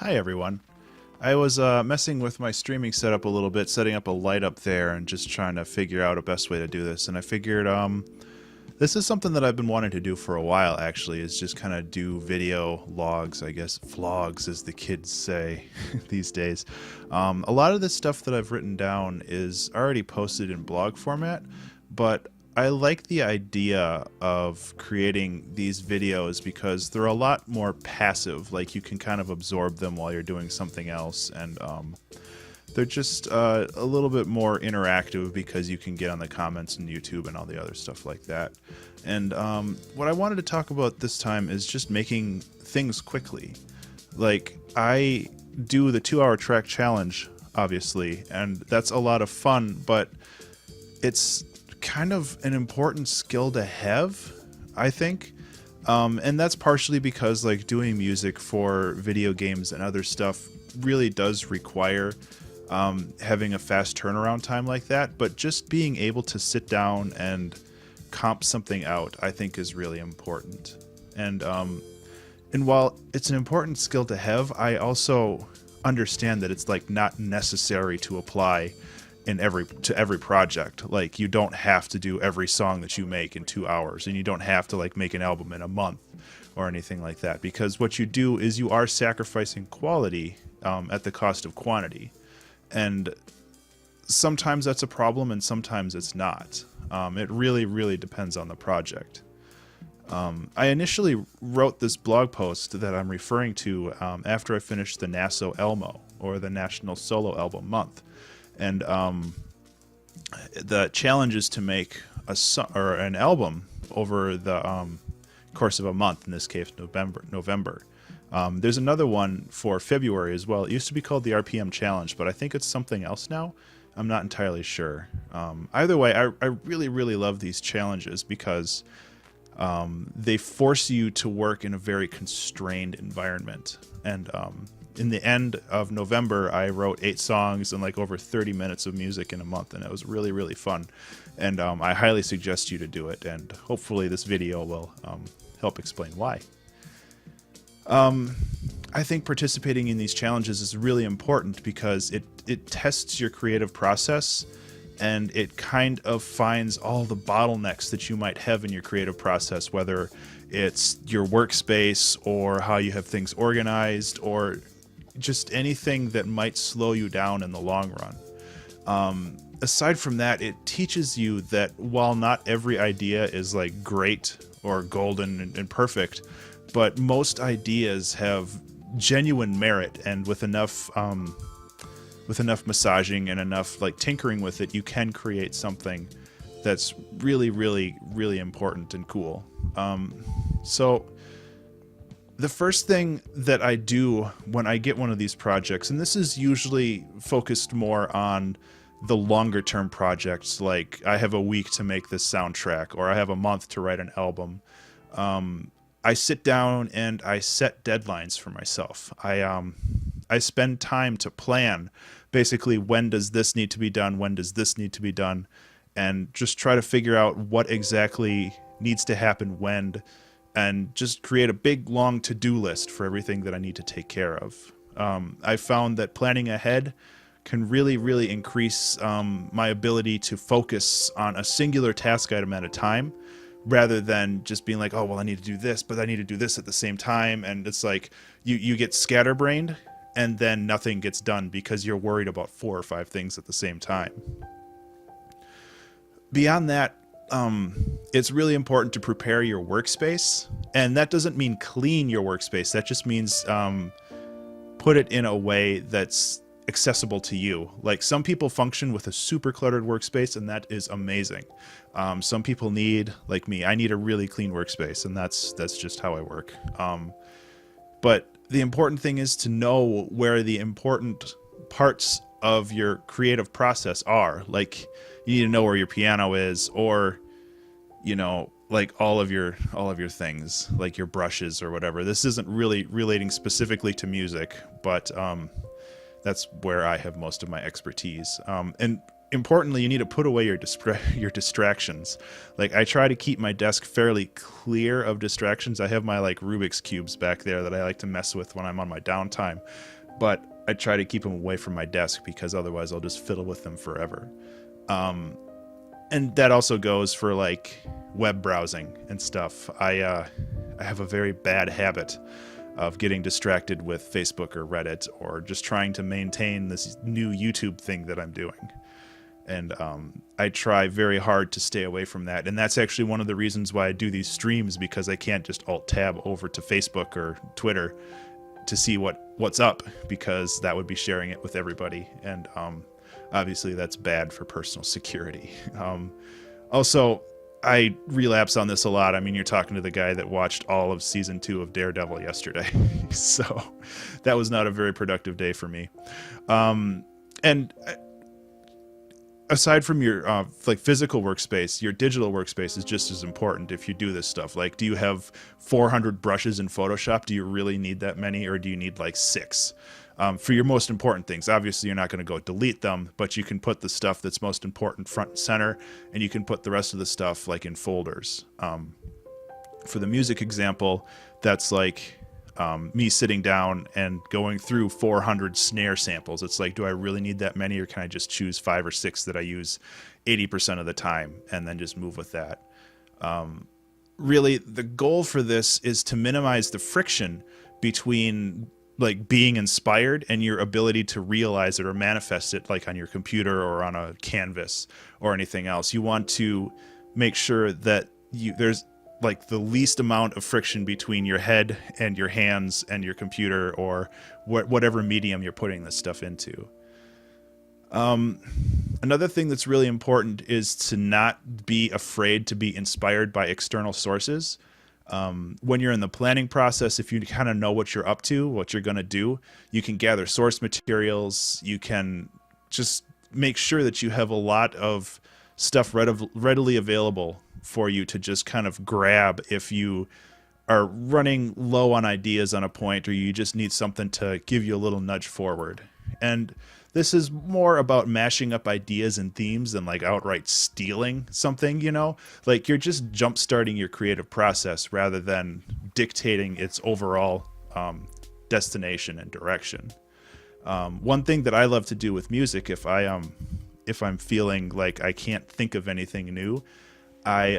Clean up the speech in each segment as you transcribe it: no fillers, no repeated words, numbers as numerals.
Hi everyone. I was messing with my streaming setup a little bit, setting up a light up there and just trying to figure out a best way to do this. And I figured this is something that I've been wanting to do for a while actually, is just kind of do video logs, I guess, vlogs as the kids say these days. A lot of this stuff that I've written down is already posted in blog format, but I like the idea of creating these videos because they're a lot more passive. Like you can kind of absorb them while you're doing something else, and they're just a little bit more interactive because you can get on the comments on YouTube and all the other stuff like that. And what I wanted to talk about this time is just making things quickly. Like I do the 2-hour track challenge, obviously, and that's a lot of fun, but it's kind of an important skill to have, I think. And that's partially because like doing music for video games and other stuff really does require having a fast turnaround time like that. But just being able to sit down and comp something out, I think is really important. And while it's an important skill to have, I also understand that it's like not necessary to apply in every project. Like you don't have to do every song that you make in 2 hours, and you don't have to like make an album in a month or anything like that, because what you do is you are sacrificing quality at the cost of quantity, and sometimes that's a problem and sometimes it's not. It really depends on the project. I initially wrote this blog post that I'm referring to after I finished the NASO Elmo, or the National Solo Album Month. And the challenge is to make an album over the course of a month. In this case, November. There's another one for February as well. It used to be called the RPM Challenge, but I think it's something else now. I'm not entirely sure. Either way, I really love these challenges because they force you to work in a very constrained environment. And in the end of November, I wrote 8 songs and like over 30 minutes of music in a month, and it was really fun. And I highly suggest you to do it, and hopefully this video will help explain why. I think participating in these challenges is really important because it tests your creative process, and it kind of finds all the bottlenecks that you might have in your creative process, whether it's your workspace or how you have things organized or just anything that might slow you down in the long run. Aside from that, it teaches you that while not every idea is like great or golden and perfect, but most ideas have genuine merit, and with enough massaging and enough like tinkering with it, you can create something that's really important and cool. So the first thing that I do when I get one of these projects, and this is usually focused more on the longer term projects, like I have a week to make this soundtrack or I have a month to write an album, I sit down and I set deadlines for myself. I spend time to plan basically when does this need to be done, when does this need to be done, and just try to figure out what exactly needs to happen when, and just create a big long to-do list for everything that I need to take care of. I found that planning ahead can really increase my ability to focus on a singular task item at a time, rather than just being like, oh, well, I need to do this, but I need to do this at the same time. And it's like you get scatterbrained and then nothing gets done because you're worried about 4 or 5 things at the same time. Beyond that, it's really important to prepare your workspace, and that doesn't mean clean your workspace. That just means put it in a way that's accessible to you. Like some people function with a super cluttered workspace, and that is amazing. Some people need, like me, I need a really clean workspace, and that's just how I work. But the important thing is to know where the important parts of your creative process are. Like you need to know where your piano is, or like all of your things, like your brushes or whatever. This isn't really relating specifically to music, but that's where I have most of my expertise. And importantly, you need to put away your distractions. Like, I try to keep my desk fairly clear of distractions. I have my like Rubik's cubes back there that I like to mess with when I'm on my downtime, but I try to keep them away from my desk because otherwise I'll just fiddle with them forever. And that also goes for like web browsing and stuff. I have a very bad habit of getting distracted with Facebook or Reddit, or just trying to maintain this new YouTube thing that I'm doing. And I try very hard to stay away from that. And that's actually one of the reasons why I do these streams, because I can't just alt-tab over to Facebook or Twitter to see what's up, because that would be sharing it with everybody. And obviously that's bad for personal security. Also, I relapse on this a lot. I mean, you're talking to the guy that watched all of season 2 of Daredevil yesterday. So that was not a very productive day for me. And aside from your like physical workspace, your digital workspace is just as important if you do this stuff. Like, do you have 400 brushes in Photoshop? Do you really need that many, or do you need like 6? For your most important things, obviously you're not going to go delete them, but you can put the stuff that's most important front and center, and you can put the rest of the stuff like in folders. For the music example, that's like me sitting down and going through 400 snare samples. It's like, do I really need that many, or can I just choose 5 or 6 that I use 80% of the time and then just move with that? Really, the goal for this is to minimize the friction between like being inspired and your ability to realize it or manifest it, like on your computer or on a canvas or anything else. You want to make sure that there's like the least amount of friction between your head and your hands and your computer, or whatever medium you're putting this stuff into. Another thing that's really important is to not be afraid to be inspired by external sources. When you're in the planning process, if you kind of know what you're up to, what you're going to do, you can gather source materials. You can just make sure that you have a lot of stuff readily available for you to just kind of grab if you are running low on ideas on a point, or you just need something to give you a little nudge forward. And this is more about mashing up ideas and themes than like outright stealing something, you know? Like, you're just jump-starting your creative process rather than dictating its overall destination and direction. One thing that I love to do with music, if I'm feeling like I can't think of anything new, I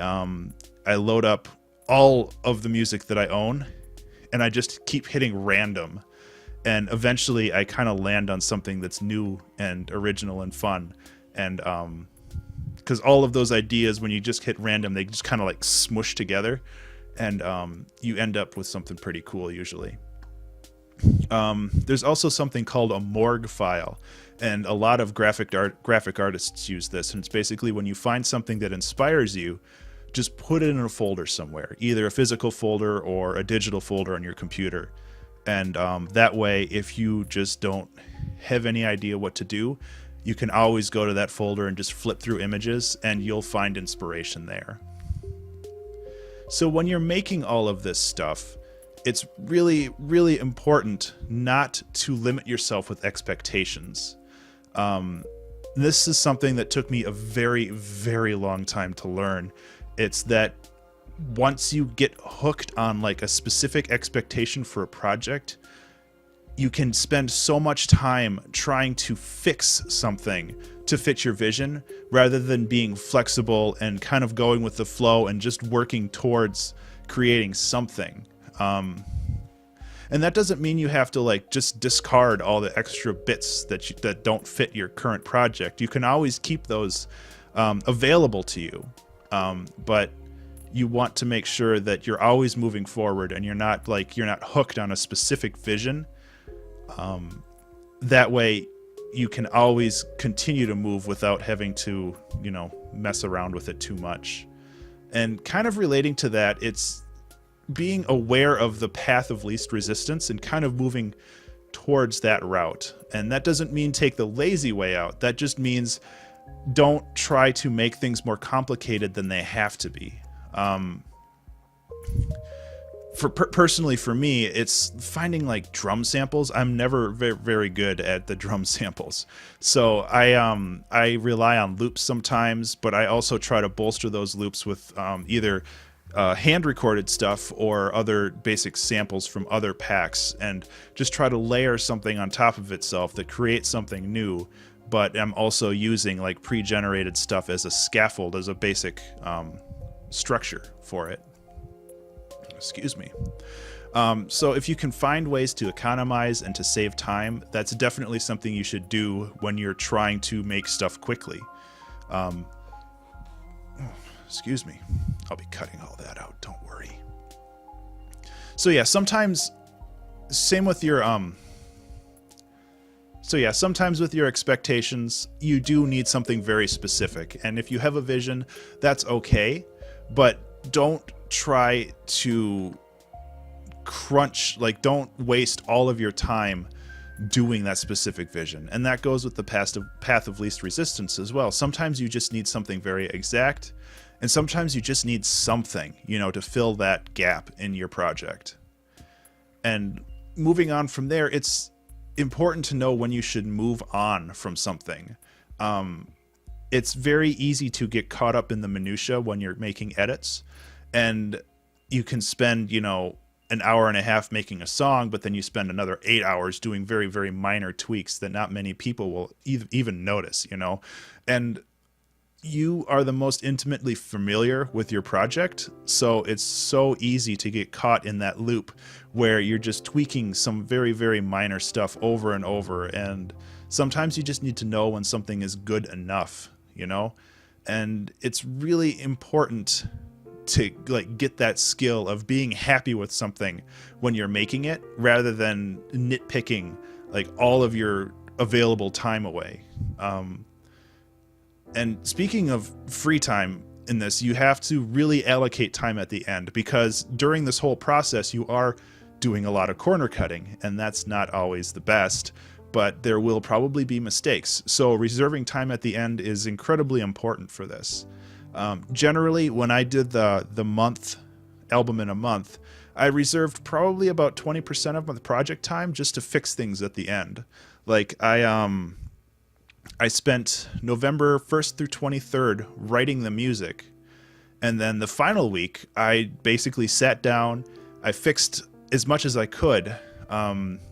load up all of the music that I own, and I just keep hitting random. And eventually I kind of land on something that's new and original and fun. And because all of those ideas, when you just hit random, they just kind of like smush together, and you end up with something pretty cool usually. There's also something called a morgue file, and a lot of graphic artists use this. And it's basically when you find something that inspires you, just put it in a folder somewhere, either a physical folder or a digital folder on your computer. And that way, if you just don't have any idea what to do, you can always go to that folder and just flip through images, and you'll find inspiration there. So when you're making all of this stuff, it's really, really important not to limit yourself with expectations. This is something that took me a very, very long time to learn. It's that once you get hooked on like a specific expectation for a project, you can spend so much time trying to fix something to fit your vision, rather than being flexible and kind of going with the flow and just working towards creating something. And that doesn't mean you have to like just discard all the extra bits that don't fit your current project. You can always keep those available to you, but you want to make sure that you're always moving forward, and you're not hooked on a specific vision. That way you can always continue to move without having to, mess around with it too much. And kind of relating to that, it's being aware of the path of least resistance and kind of moving towards that route. And that doesn't mean take the lazy way out. That just means don't try to make things more complicated than they have to be. personally for me, it's finding like drum samples. I'm never very good at the drum samples, so I rely on loops sometimes, but I also try to bolster those loops with either hand recorded stuff or other basic samples from other packs, and just try to layer something on top of itself that creates something new. But I'm also using like pre-generated stuff as a scaffold, as a basic structure for it. Excuse me. So if you can find ways to economize and to save time, that's definitely something you should do when you're trying to make stuff quickly. Excuse me. I'll be cutting all that out. Don't worry. So yeah, sometimes same with your sometimes with your expectations, you do need something very specific. And if you have a vision, that's okay, but don't try to crunch, like don't waste all of your time doing that specific vision. And that goes with the path of least resistance as well. Sometimes you just need something very exact, and sometimes you just need something, to fill that gap in your project. And moving on from there, it's important to know when you should move on from something. It's very easy to get caught up in the minutia when you're making edits, and you can spend, an hour and a half making a song, but then you spend another 8 hours doing very, very minor tweaks that not many people will even notice, and you are the most intimately familiar with your project. So it's so easy to get caught in that loop where you're just tweaking some very, very minor stuff over and over. And sometimes you just need to know when something is good enough, and it's really important to like get that skill of being happy with something when you're making it, rather than nitpicking like all of your available time away. And speaking of free time in this, you have to really allocate time at the end, because during this whole process you are doing a lot of corner cutting, and that's not always the best, but there will probably be mistakes. So reserving time at the end is incredibly important for this. Generally, when I did the month album in a month, I reserved probably about 20% of my project time just to fix things at the end. Like I spent November 1st through 23rd writing the music, and then the final week I basically sat down, I fixed as much as I could,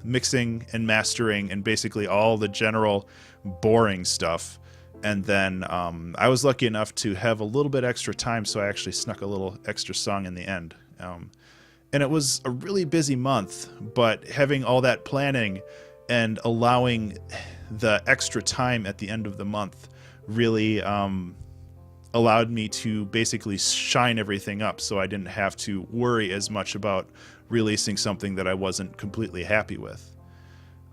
mixing and mastering and basically all the general boring stuff. And then I was lucky enough to have a little bit extra time, so I actually snuck a little extra song in the end. And it was a really busy month, but having all that planning and allowing the extra time at the end of the month really allowed me to basically shine everything up, so I didn't have to worry as much about releasing something that I wasn't completely happy with.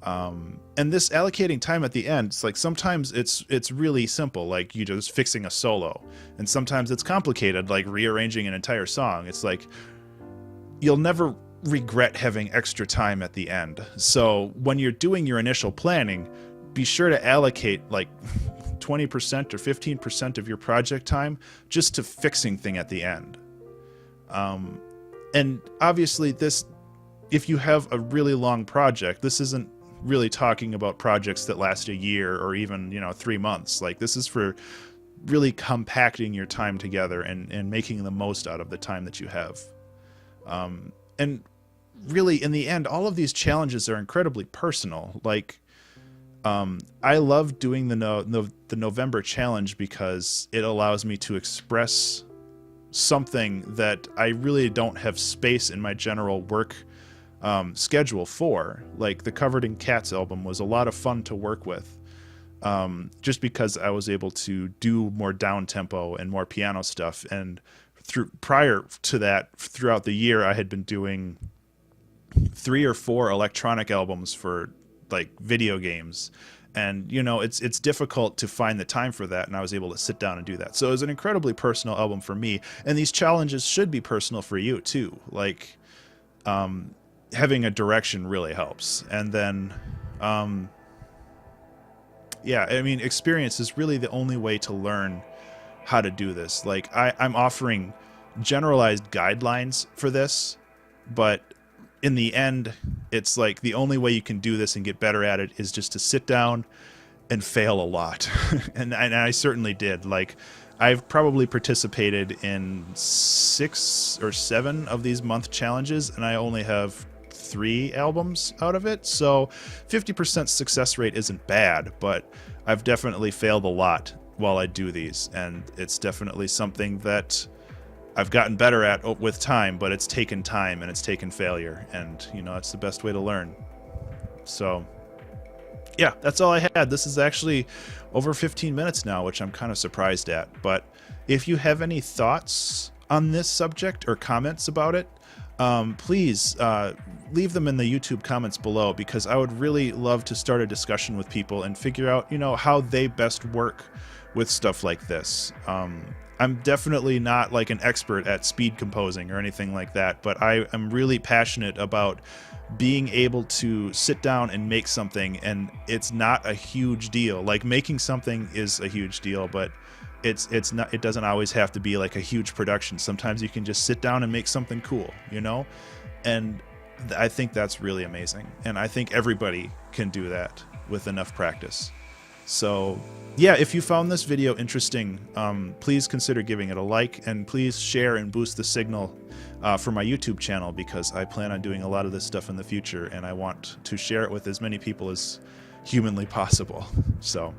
And this allocating time at the end, it's like sometimes it's really simple, like you just fixing a solo, and sometimes it's complicated, like rearranging an entire song. It's like you'll never regret having extra time at the end. So when you're doing your initial planning, be sure to allocate like 20% or 15% of your project time just to fixing thing at the end. And obviously this, if you have a really long project, this isn't really talking about projects that last a year or even 3 months. Like this is for really compacting your time together and making the most out of the time that you have. And really in the end, all of these challenges are incredibly personal. Like I love doing the November challenge because it allows me to express something that I really don't have space in my general work schedule for. Like the Covered in Cats album was a lot of fun to work with, just because I was able to do more down tempo and more piano stuff. And prior to that, throughout the year, I had been doing 3 or 4 electronic albums for like video games, and it's difficult to find the time for that, and I was able to sit down and do that. So it was an incredibly personal album for me, and these challenges should be personal for you too. Like having a direction really helps. And then yeah, I mean, experience is really the only way to learn how to do this. Like I'm offering generalized guidelines for this, but in the end, it's like the only way you can do this and get better at it is just to sit down and fail a lot. And I certainly did. Like, I've probably participated in 6 or 7 of these month challenges, and I only have 3 albums out of it. So 50% success rate isn't bad, but I've definitely failed a lot while I do these, and it's definitely something that I've gotten better at with time, but it's taken time and it's taken failure, and you know, it's the best way to learn. So yeah, that's all I had. This is actually over 15 minutes now, which I'm kind of surprised at. But if you have any thoughts on this subject or comments about it, please leave them in the YouTube comments below, because I would really love to start a discussion with people and figure out, you know, how they best work with stuff like this. I'm definitely not like an expert at speed composing or anything like that, but I am really passionate about being able to sit down and make something, and it's not a huge deal. Like, making something is a huge deal, but it's not, it doesn't always have to be like a huge production. Sometimes you can just sit down and make something cool, you know? And I think that's really amazing, and I think everybody can do that with enough practice. So yeah, if you found this video interesting, please consider giving it a like, and please share and boost the signal for my YouTube channel, because I plan on doing a lot of this stuff in the future, and I want to share it with as many people as humanly possible. So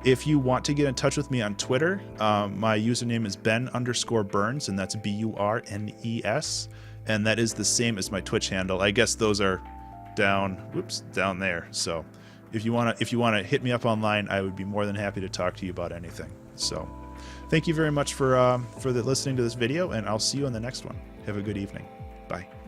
if you want to get in touch with me on Twitter, my username is Ben_Burns, and that's BURNES, and that is the same as my Twitch handle. I guess those are down there. So if you want to hit me up online, I would be more than happy to talk to you about anything. So thank you very much for listening to this video, and I'll see you in the next one. Have a good evening. Bye.